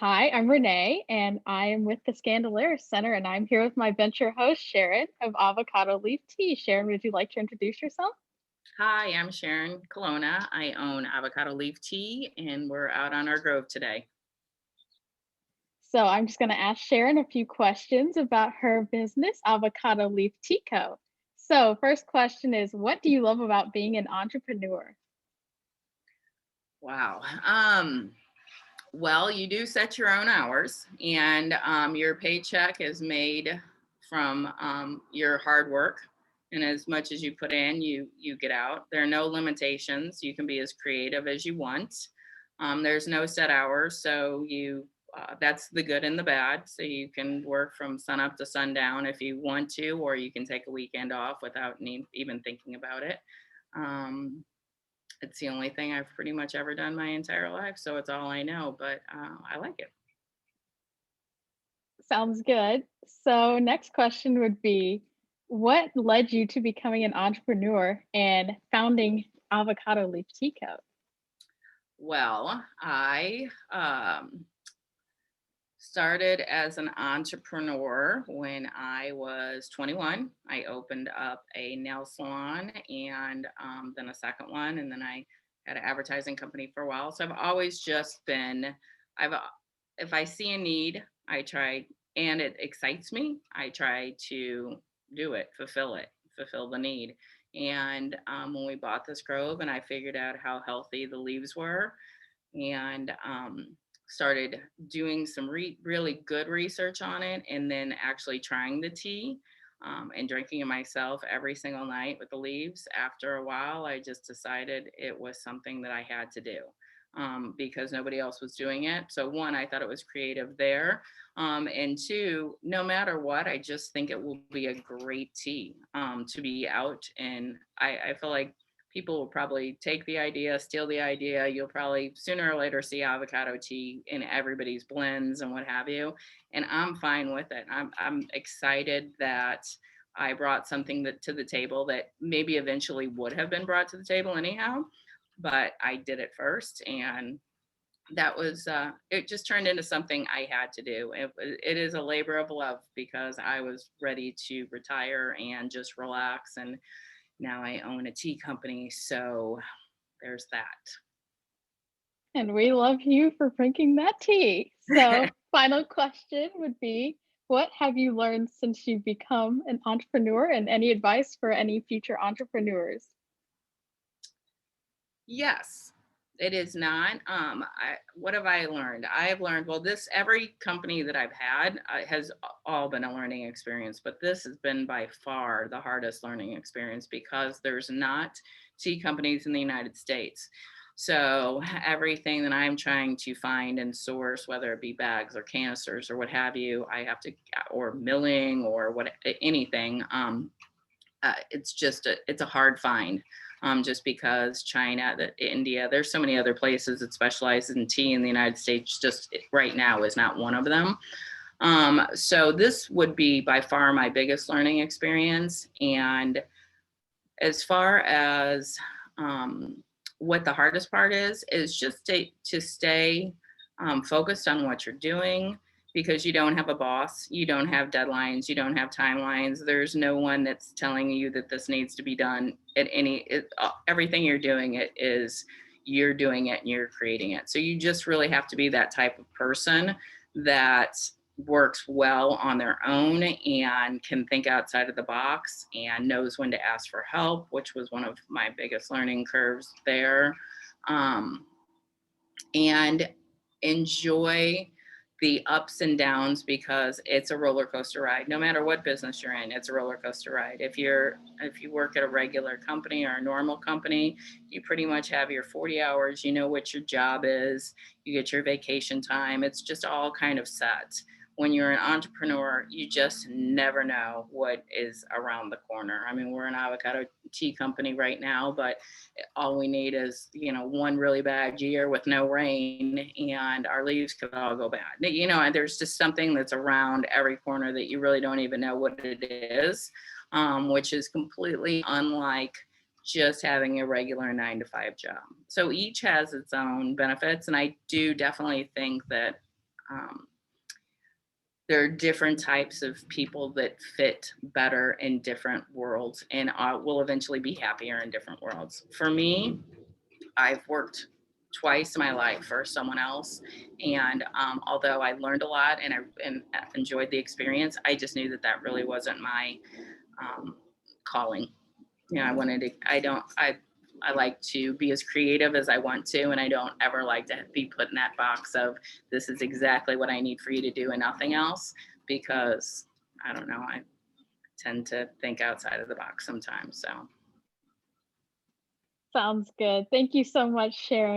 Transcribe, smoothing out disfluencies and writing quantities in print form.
Hi, I'm Renee, and I am with the Scandalaris Center, and I'm here with my venture host, Sharon of Avocado Leaf Tea. Sharon, would you like to introduce yourself? Hi, I'm Sharon Colonna. I own Avocado Leaf Tea, and we're out on our grove today. So I'm just going to ask Sharon a few questions about her business, Avocado Leaf Tea Co. So, first question is, what do you love about being an entrepreneur? Wow. Well, you do set your own hours, and your paycheck is made from your hard work. And as much as you put in, you get out. There are no limitations. You can be as creative as you want. There's no set hours, so you that's the good and the bad. So you can work from sun up to sundown if you want to, or you can take a weekend off without even thinking about it. Um, it's the only thing I've pretty much ever done my entire life, so it's all I know, but I like it. Sounds good. So, next question would be, what led you to becoming an entrepreneur and founding Avocado Leaf Tea Co? Well, I started as an entrepreneur when I was 21. I opened up a nail salon and then a second one, and then I had an advertising company for a while. So I've always just been, I've, if I see a need, I try, and it excites me, I try to do it, fulfill the need. And when we bought this grove, and I figured out how healthy the leaves were, and started doing some really good research on it, and then actually trying the tea and drinking it myself every single night with the leaves. After a while, I just decided it was something that I had to do because nobody else was doing it. So, one, I thought it was creative there. And two, no matter what, I just think it will be a great tea to be out. And I feel like people will probably take the idea, steal the idea. You'll probably sooner or later see avocado tea in everybody's blends and what have you. And I'm fine with it. I'm excited that I brought something that to the table that maybe eventually would have been brought to the table anyhow, but I did it first, and that was it just turned into something I had to do. It is a labor of love because I was ready to retire and just relax, and now I own a tea company, so there's And we love you for drinking that tea. that. So, final question would be, what have you learned since you've become an entrepreneur, and any advice for any future entrepreneurs? Yes, it is not. What have I learned? I have learned, well, this every company that I've had has all been a learning experience, but this has been by far the hardest learning experience because there's not tea companies in the United States. So everything that I'm trying to find and source, whether it be bags or canisters or what have you, I have to, or milling or what anything. It's a hard find, just because China, India, there's so many other places that specialize in tea in the United States. Just right now is not one of them. So this would be by far my biggest learning experience. And as far as what the hardest part is just to stay focused on what you're doing, because you don't have a boss, you don't have deadlines, you don't have timelines. There's no one that's telling you that this needs to be done at everything you're doing it is you're doing it and you're creating it. So you just really have to be that type of person that works well on their own and can think outside of the box and knows when to ask for help, which was one of my biggest learning curves there. Um, and enjoy the ups and downs because it's a roller coaster ride. No matter what business you're in, it's a roller coaster ride. If you work at a regular company or a normal company, you pretty much have your 40 hours, you know what your job is, you get your vacation time. It's just all kind of set. When you're an entrepreneur, you just never know what is around the corner. I mean, we're an avocado tea company right now, but all we need is one really bad year with no rain and our leaves could all go bad, and there's just something that's around every corner that you really don't even know what it is, which is completely unlike just having a regular 9 to 5 job. So each has its own benefits, and I do definitely think that um, there are different types of people that fit better in different worlds and will eventually be happier in different worlds. For me, I've worked twice in my life for someone else, and although I learned a lot and enjoyed the experience, I just knew that that really wasn't my calling. I wanted to. I like to be as creative as I want to, and I don't ever like to be put in that box of this is exactly what I need for you to do and nothing else, because I don't know. I tend to think outside of the box sometimes. So Sounds good. Thank you so much, Sharon.